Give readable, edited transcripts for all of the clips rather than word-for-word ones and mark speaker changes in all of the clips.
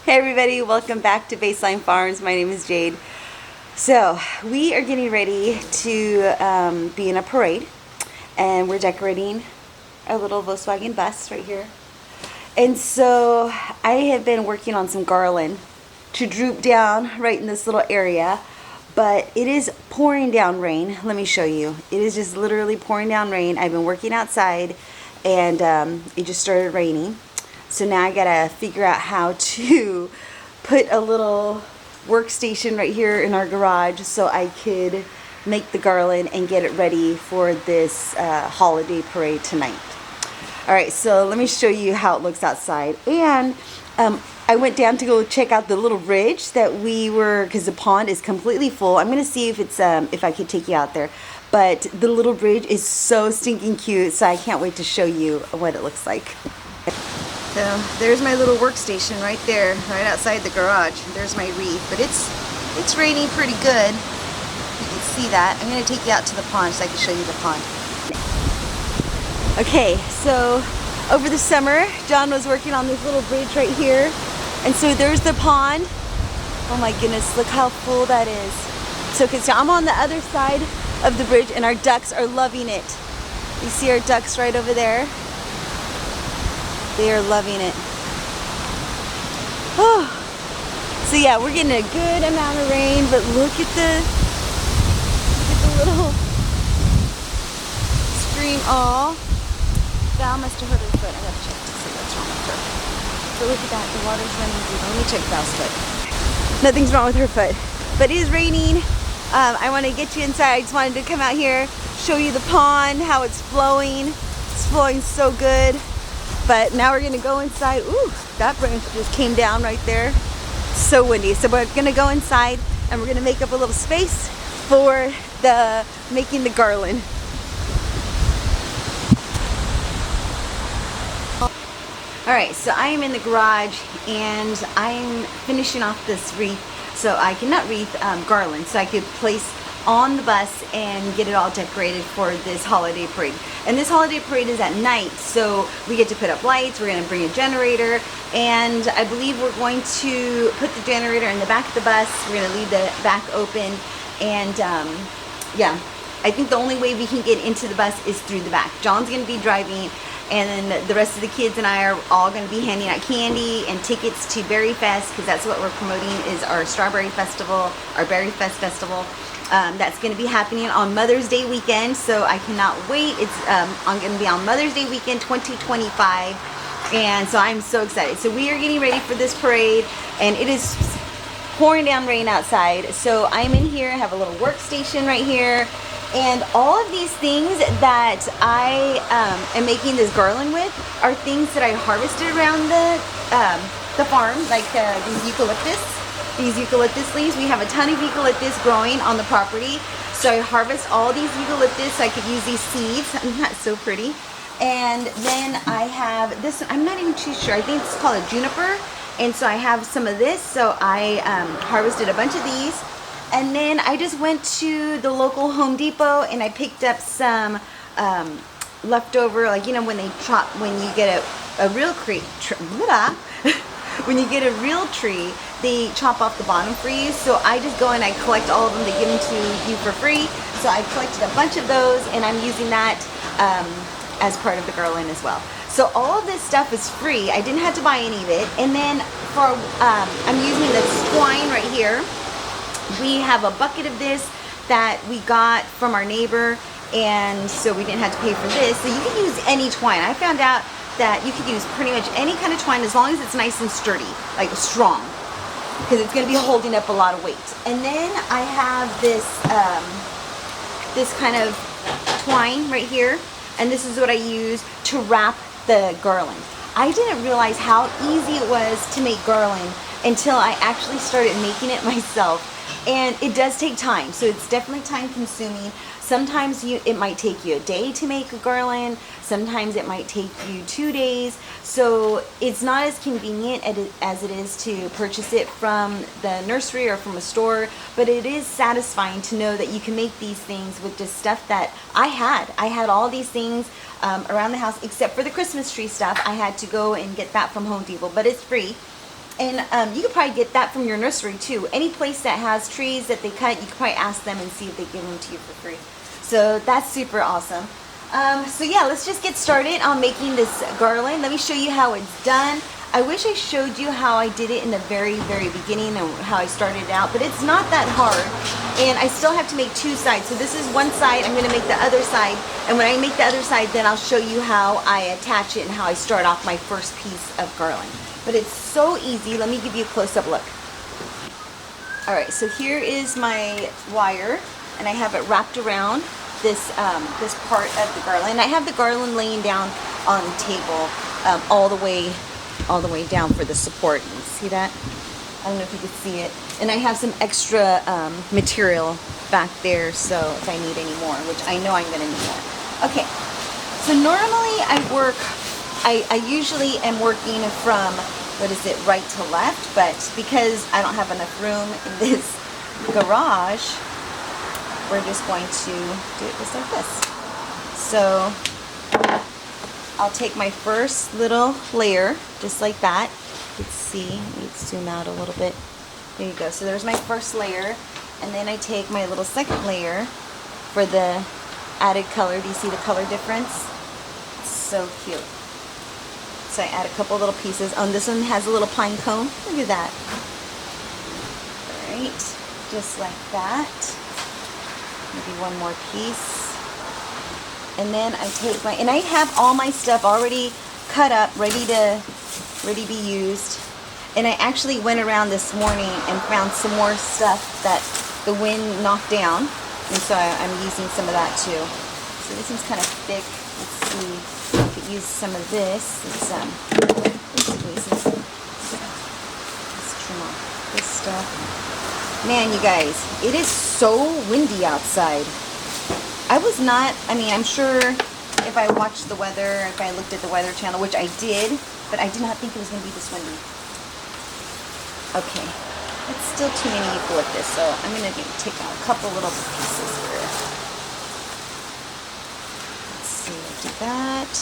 Speaker 1: Hey everybody, welcome back to Baseline Farms. My name is Jade. So we are getting ready to be in a parade, and we're decorating our little Volkswagen bus right here. And so I have been working on some garland to droop down right in this little area, but it is pouring down rain. Let me show you. It is just literally pouring down rain. I've been working outside and it just started raining. So now I gotta figure out how to put a little workstation right here in our garage so I could make the garland and get it ready for this holiday parade tonight. Alright, so let me show you how it looks outside. And I went down to go check out the little bridge that we were, because the pond is completely full. I'm gonna see if it's if I could take you out there. But the little bridge is so stinking cute, so I can't wait to show you what it looks like. So there's my little workstation right there, right outside the garage. There's my wreath, but it's raining pretty good. You can see that. I'm going to take you out to the pond so I can show you the pond. Okay, so over the summer, John was working on this little bridge right here. And so there's the pond. Oh my goodness, look how full that is. So I'm on the other side of the bridge and our ducks are loving it. You see our ducks right over there? They are loving it. Oh. So yeah, we're getting a good amount of rain, but look at the little stream. Oh, Val must have hurt her foot. I gotta check to see what's wrong with her. So look at that, the water's running through. Let me check Val's foot. Nothing's wrong with her foot, but it is raining. I want to get you inside. I just wanted to come out here, show you the pond, how it's flowing. It's flowing so good. But now we're gonna go inside. Ooh, that branch just came down right there. So windy. So we're gonna go inside and we're gonna make up a little space for making the garland. All right, so I am in the garage and I'm finishing off this wreath. So I can, not wreath, garland. So I could place on the bus and get it all decorated for this holiday parade. And this holiday parade is at night, so we get to put up lights, we're gonna bring a generator, and I believe we're going to put the generator in the back of the bus. We're gonna leave the back open, and yeah, I think the only way we can get into the bus is through the back. John's gonna be driving, and then the rest of the kids and I are all going to be handing out candy and tickets to BerryFest, because that's what we're promoting, is our strawberry festival, our BerryFest festival. That's going to be happening on Mother's Day weekend, so I cannot wait. It's going to be on Mother's Day weekend 2025, and so I'm so excited. So we are getting ready for this parade, and it is pouring down rain outside. So I'm in here, I have a little workstation right here, and all of these things that I am making this garland with are things that I harvested around the farm, like these eucalyptus leaves. We have a ton of eucalyptus growing on the property, so I harvest all these eucalyptus so I could use these seeds. Isn't that so pretty? And then I have this, I'm not even too sure, I think it's called a juniper, and so I have some of this, so I harvested a bunch of these. And then I just went to the local Home Depot and I picked up some leftover, like, you know, when you get a real tree, when you get a real tree, they chop off the bottom for you. So I just go and I collect all of them. They give them to you for free. So I collected a bunch of those, and I'm using that as part of the garland as well. So all of this stuff is free. I didn't have to buy any of it. And then for I'm using this twine right here. We have a bucket of this that we got from our neighbor, and so we didn't have to pay for this. So you can use any twine. I found out that you could use pretty much any kind of twine as long as it's nice and sturdy, like strong, because it's going to be holding up a lot of weight. And then I have this this kind of twine right here, and this is what I use to wrap the garland. I didn't realize how easy it was to make garland until I actually started making it myself. And it does take time, so it's definitely time consuming. Sometimes it might take you a day to make a garland, sometimes it might take you 2 days, so it's not as convenient as it is to purchase it from the nursery or from a store, but it is satisfying to know that you can make these things with just stuff that I had all these things around the house, except for the Christmas tree stuff. I had to go and get that from Home Depot, but it's free. And you could probably get that from your nursery too. Any place that has trees that they cut, you could probably ask them and see if they give them to you for free. So that's super awesome. So yeah, let's just get started on making this garland. Let me show you how it's done. I wish I showed you how I did it in the very beginning and how I started it out, but it's not that hard. And I still have to make two sides. So this is one side, I'm gonna make the other side. And when I make the other side, then I'll show you how I attach it and how I start off my first piece of garland. But it's so easy. Let me give you a close-up look. All right, so here is my wire, and I have it wrapped around this this part of the garland. I have the garland laying down on the table all the way down for the support. You see that? I don't know if you can see it. And I have some extra material back there, so if I need any more, which I know I'm gonna need more. Okay, so normally I usually am working from, what is it, right to left, but because I don't have enough room in this garage, we're just going to do it just like this. So I'll take my first little layer, just like that. You can see, let me zoom out a little bit. There you go. So there's my first layer, and then I take my little second layer for the added color. Do you see the color difference? It's so cute. So I add a couple little pieces. This one has a little pine cone. Look at that. All right, just like that. Maybe one more piece. And then I take my, and I have all my stuff already cut up, ready to be used. And I actually went around this morning and found some more stuff that the wind knocked down. And so I'm using some of that too. So this one's kind of thick. Let's see, I could use some of this. It's basically let's trim off this stuff. Man, you guys, it is so windy outside. I'm sure if I watched the weather, if I looked at the Weather Channel, which I did, but I did not think it was going to be this windy. Okay, it's still too many equal with this, so I'm going to take out a couple little pieces here. Let's see, we'll do that.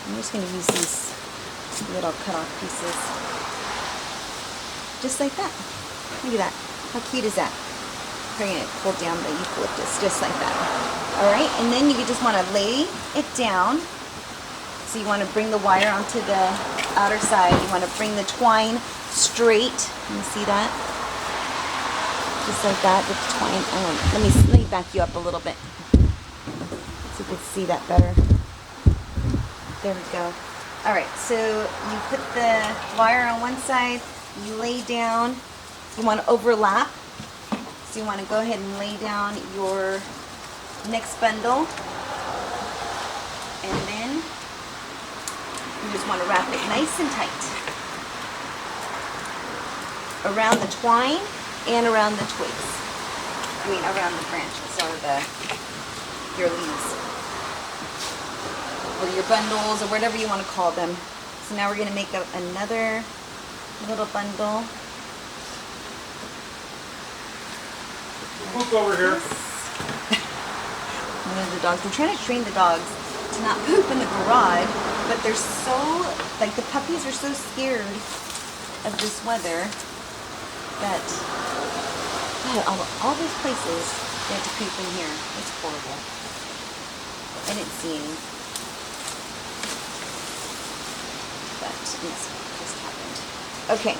Speaker 1: I'm just going to use these little cut-off pieces. Just like that. Look at that. How cute is that? I'm going to pull down the eucalyptus just like that. Alright, and then you just want to lay it down. So you want to bring the wire onto the outer side. You want to bring the twine straight. Can you see that? Just like that with the twine. Let me back you up a little bit so you can see that better. There we go. Alright, so you put the wire on one side, you lay down, you want to overlap. So you want to go ahead and lay down your next bundle. And then you just want to wrap it nice and tight around the twine and around the twigs. Around the branches or your leaves. Or your bundles, or whatever you want to call them. So now we're going to make another little bundle.
Speaker 2: Poop over here.
Speaker 1: One of the dogs. I'm trying to train the dogs to not poop in the garage, but they're so, like, the puppies are so scared of this weather that, God, all those places they have to poop in here. It's horrible. I didn't see any. But yes, just happened. Okay.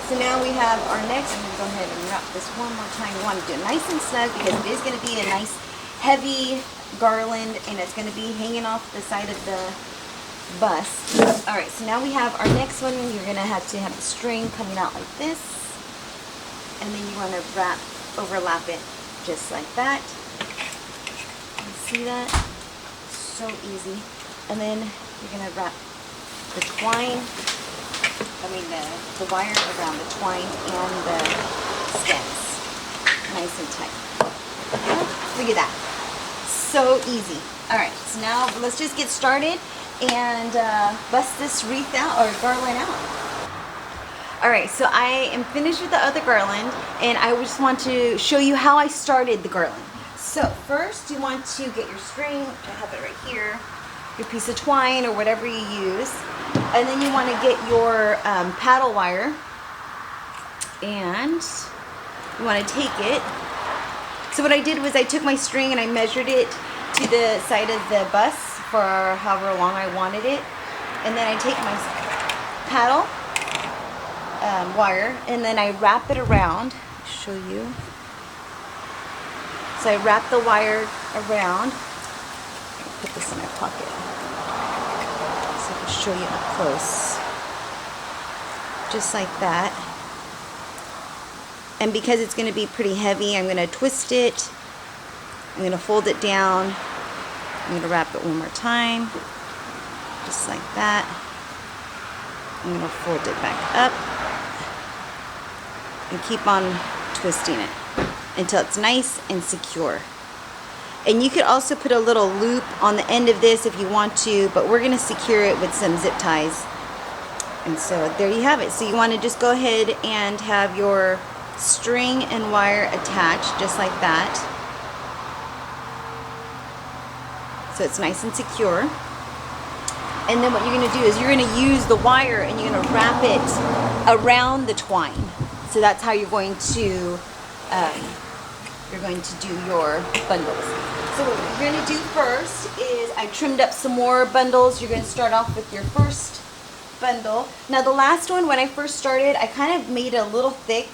Speaker 1: So now we have our next. I'm going to go ahead and wrap this one more time. We want to do it nice and snug because it is going to be a nice heavy garland and it's going to be hanging off the side of the bus. Alright, so now we have our next one. You're going to have the string coming out like this. And then you want to overlap it just like that. You see that? So easy. And then you're going to wrap the twine, the wire around the twine and the stems. Nice and tight. Look at that. So easy. Alright, so now let's just get started and bust this wreath out, or garland out. Alright, so I am finished with the other garland and I just want to show you how I started the garland. So first you want to get your string, I have it right here, your piece of twine or whatever you use, and then you want to get your paddle wire, and you want to take it. So what I did was I took my string and I measured it to the side of the bus for however long I wanted it, and then I take my paddle wire and then I wrap it around. I'll show you. So I wrap the wire around. I'll put this in my pocket so I can show you up close. Just like that. And because it's going to be pretty heavy, I'm going to twist it. I'm going to fold it down. I'm going to wrap it one more time. Just like that. I'm going to fold it back up. And keep on twisting it until it's nice and secure. And you could also put a little loop on the end of this if you want to, but we're going to secure it with some zip ties. And so there you have it. So you want to just go ahead and have your string and wire attached just like that. So it's nice and secure. And then what you're going to do is you're going to use the wire and you're going to wrap it around the twine. So that's how you're going to do your bundles. So what you're going to do first is I trimmed up some more bundles. You're going to start off with your first bundle. Now the last one, when I first started, I kind of made it a little thick,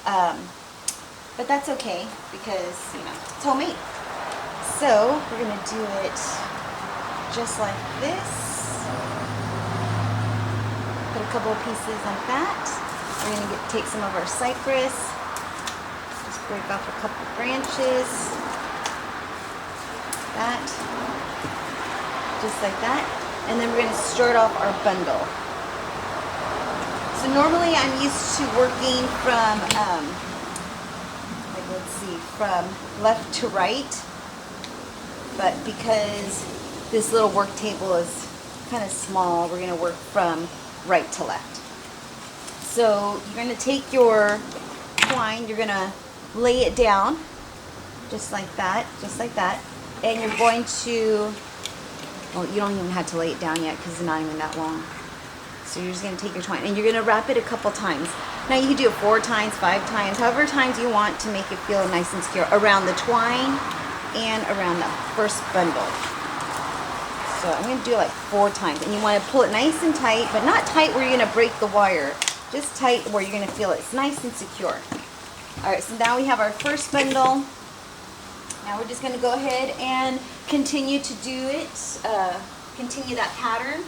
Speaker 1: but that's okay because, you know, it's homemade. So we're going to do it just like this. Put a couple of pieces like that. We're going to take some of our cypress, just break off a couple branches, that, just like that, and then we're going to start off our bundle. So normally I'm used to working from, like let's see, from left to right, but because this little work table is kind of small, we're going to work from right to left. So you're going to take your twine, you're going to lay it down just like that, and you're going to, well, you don't even have to lay it down yet because it's not even that long. So you're just going to take your twine and you're going to wrap it a couple times. Now you can do it 4 times, 5 times, however times you want to make it feel nice and secure around the twine and around the first bundle. So I'm going to do it like 4 times, and you want to pull it nice and tight, but not tight where you're going to break the wire. Just tight where you're going to feel it's nice and secure. Alright, so now we have our first bundle. Now we're just going to go ahead and continue to do it, continue that pattern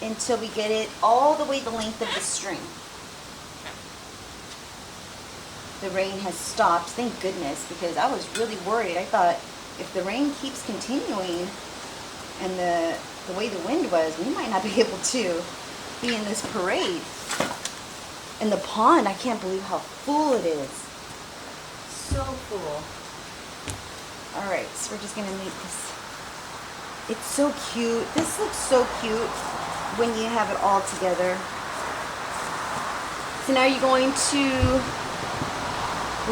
Speaker 1: until we get it all the way the length of the string. The rain has stopped, thank goodness, because I was really worried. I thought if the rain keeps continuing and the way the wind was, we might not be able to be in this parade. And the pond, I can't believe how full it is. So full. Alright, so we're just going to make this. It's so cute. This looks so cute when you have it all together. So now you're going to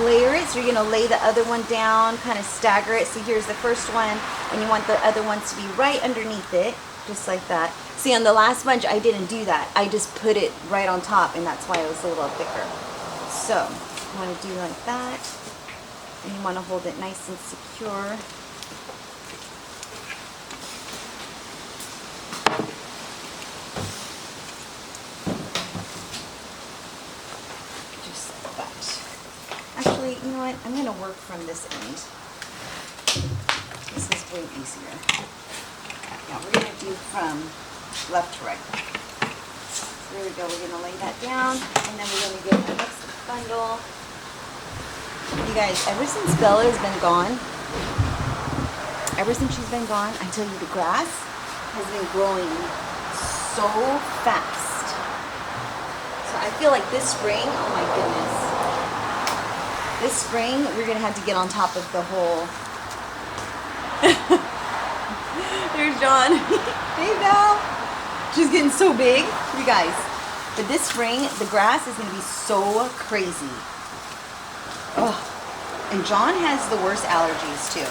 Speaker 1: layer it. So you're going to lay the other one down, kind of stagger it. So here's the first one, and you want the other ones to be right underneath it, just like that. See, on the last bunch, I didn't do that. I just put it right on top, and that's why it was a little thicker. So, you want to do like that, and you want to hold it nice and secure. Just like that. Actually, you know what? I'm going to work from this end. This is way easier. Now, we're going to do from left to right. There we go. We're going to lay that down, and then we're going to get the next bundle. You guys, ever since Bella has been gone, I tell you, the grass has been growing so fast. So I feel like this spring, oh my goodness, this spring we're going to have to get on top of the whole. There's John. Hey, Val. She's getting so big, you guys. But this spring, the grass is going to be so crazy. Oh, And John has the worst allergies too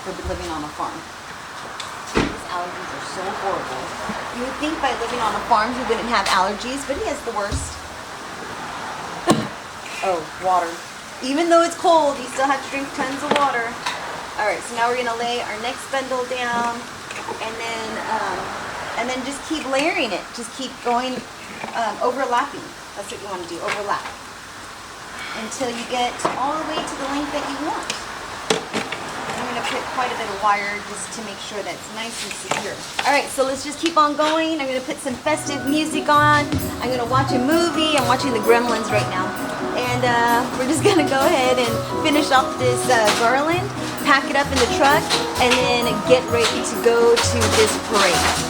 Speaker 1: for living on a farm. His allergies are so horrible. You would think by living on a farm he wouldn't have allergies, but he has the worst. Oh, water. Even though it's cold, you still have to drink tons of water. All right, so now we're gonna lay our next bundle down, and then just keep layering it. Just keep going, overlapping. That's what you want to do, overlap, until you get all the way to the length that you want. I'm gonna put quite a bit of wire just to make sure that's nice and secure. All right, so let's just keep on going. I'm gonna put some festive music on. I'm gonna watch a movie. I'm watching the Gremlins right now. And we're just gonna go ahead and finish off this garland, pack it up in the truck, and then get ready to go to this parade.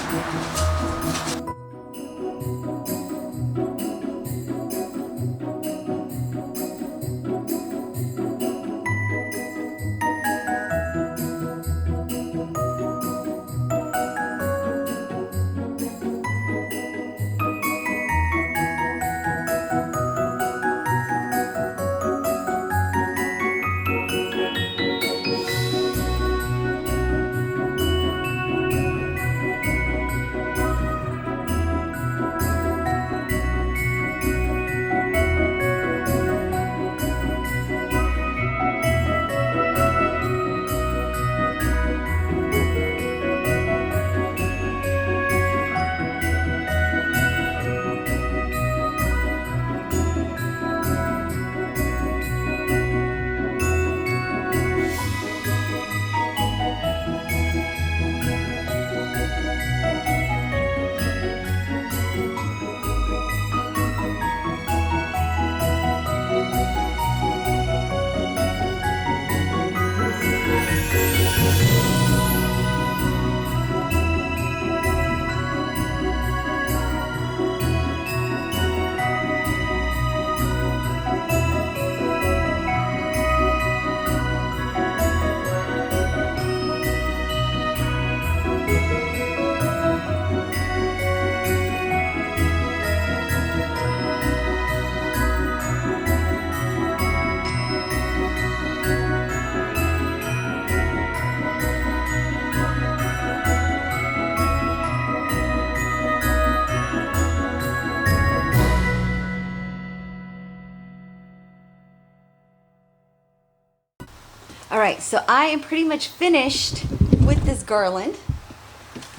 Speaker 1: All right, so I am pretty much finished with this garland.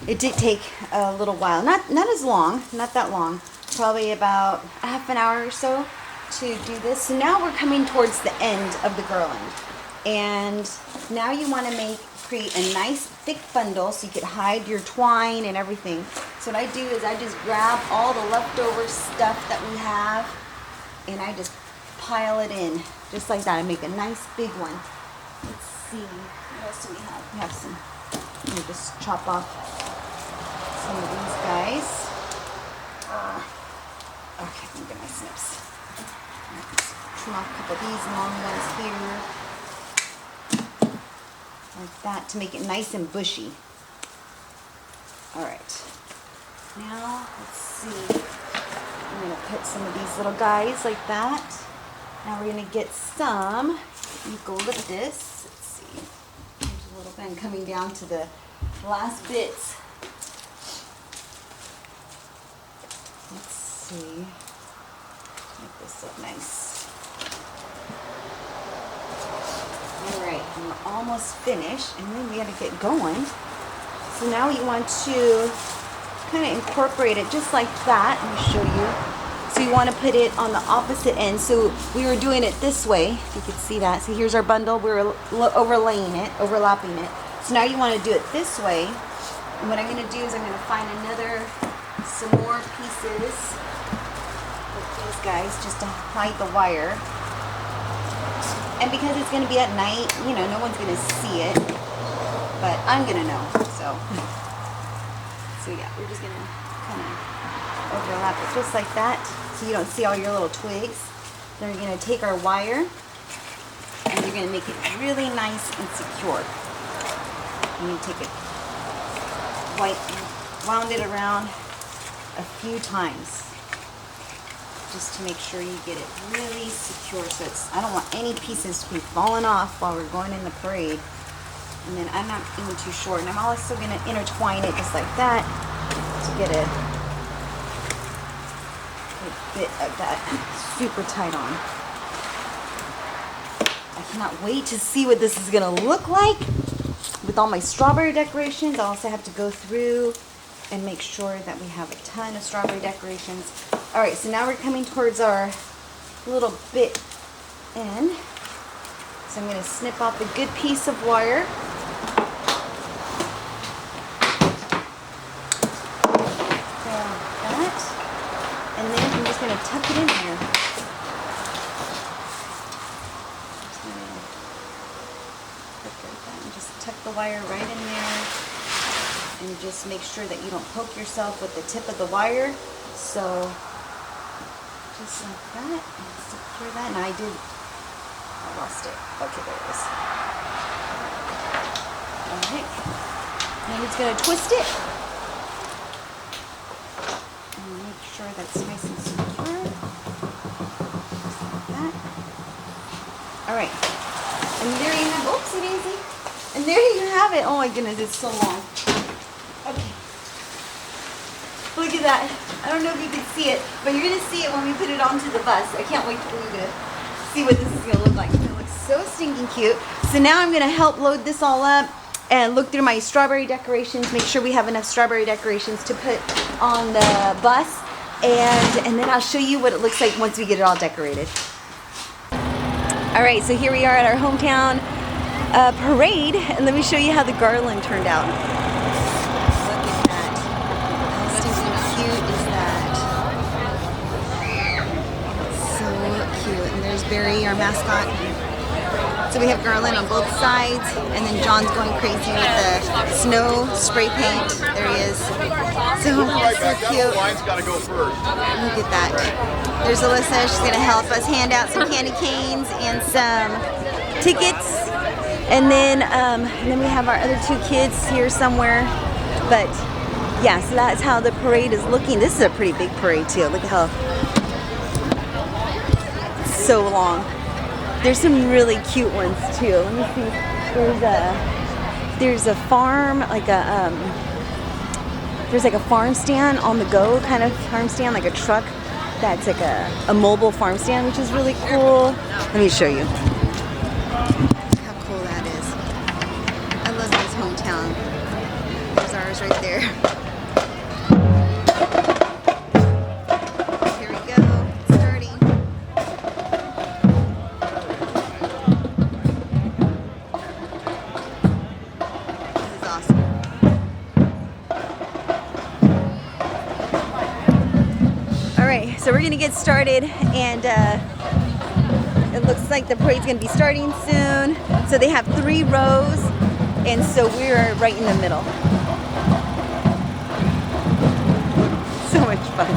Speaker 1: It did take a little while, not as long, not that long, probably about half an hour or so to do this. So now we're coming towards the end of the garland, and now you want to create a nice thick bundle so you could hide your twine and everything. So what I do is I just grab all the leftover stuff that we have, and I just pile it in just like that. I make a nice big one. Let's see, what else do we have? We have some, let me just chop off some of these guys. Okay, let me get my snips. Just trim off a couple of these long ones here. Like that, to make it nice and bushy. All right, now let's see. I'm gonna put some of these little guys like that. Now we're gonna get some eucalyptus. Let's see. There's a little bit coming down to the last bits. Let's see. Make this look nice. Alright, and we're almost finished, and then we gotta get going. So now you want to kind of incorporate it just like that. Let me show you. So you want to put it on the opposite end. So we were doing it this way, if you could see that. So here's our bundle, we're overlaying it, overlapping it. So now you want to do it this way. And what I'm going to do is I'm going to find some more pieces with these guys just to hide the wire. And because it's going to be at night, you know, no one's going to see it, but I'm going to know. So yeah, we're just going to kind of overlap it just like that, so you don't see all your little twigs. Then we're going to take our wire, and you're going to make it really nice and secure. And you take it, wound it around a few times. just to make sure you get it really secure. So I don't want any pieces to be falling off while we're going in the parade. And then I'm not even too short. And I'm also going to intertwine it just like that to get a bit of that super tight on. I cannot wait to see what this is going to look like with all my strawberry decorations. I also have to go through and make sure that we have a ton of strawberry decorations. All right, so now we're coming towards our little bit end. So I'm going to snip off a good piece of wire. Like that. And then I'm just going to tuck it in here. Just tuck the wire right in there. And just make sure that you don't poke yourself with the tip of the wire. So just like that, and secure that. And I lost it. Okay, there it is. Alright. Then it's going to twist it. And make sure that's nice and secure. Just like that. Alright. And there you have, oopsie daisy. And there you have it. Oh my goodness, it's so long. Okay. Look at that. I don't know if you can see it, but you're going to see it when we put it onto the bus. I can't wait for you to see what this is going to look like. It looks so stinking cute. So now I'm going to help load this all up and look through my strawberry decorations, make sure we have enough strawberry decorations to put on the bus, and then I'll show you what it looks like once we get it all decorated. All right, so here we are at our hometown parade, and let me show you how the garland turned out. Look at that. How stinking cute is that? So cute. And there's Berry, our mascot. So we have Garland on both sides, and then John's going crazy with the snow spray paint. There he is. So cute. Look at that. There's Alyssa. She's going to help us hand out some candy canes and some tickets. And then we have our other two kids here somewhere. But yeah, so that's how the parade is looking. This is a pretty big parade too. Look at how it's so long. There's some really cute ones too. Let me see. There's a farm, like there's like a farm stand on the go kind of farm stand, like a truck that's like a mobile farm stand, which is really cool. Let me show you. How cool that is. I love this hometown. There's ours right there. So we're gonna get started, and it looks like the parade's gonna be starting soon. So they have 3 rows, and so we're right in the middle. So much fun.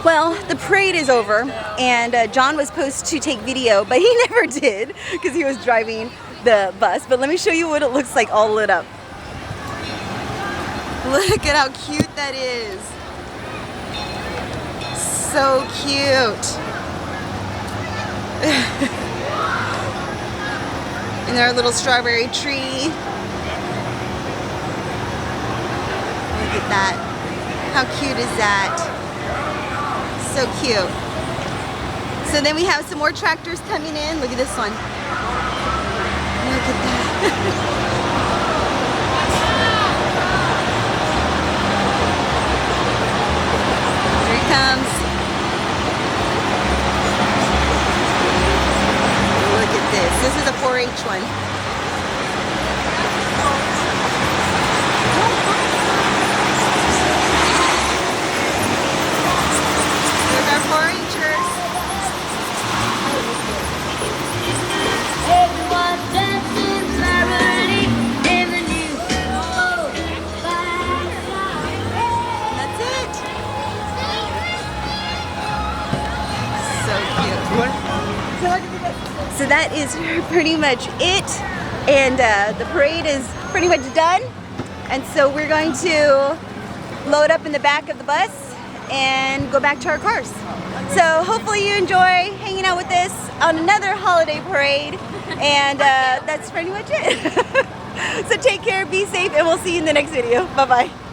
Speaker 1: Well, the parade is over, and John was supposed to take video, but he never did because he was driving the bus. But let me show you what it looks like all lit up. Look at how cute that is. So cute. And our little strawberry tree. Look at that. How cute is that? So cute. So then we have some more tractors coming in. Look at this one. Look at that. Here he comes. This is a 4-H one. Here's our 4-Hers.
Speaker 2: Everyone dancing merrily in the new world.
Speaker 1: That's it. So cute. So that is pretty much it, and the parade is pretty much done, and so we're going to load up in the back of the bus and go back to our cars. So hopefully you enjoy hanging out with us on another holiday parade, and that's pretty much it. So take care, be safe, and we'll see you in the next video. Bye-bye.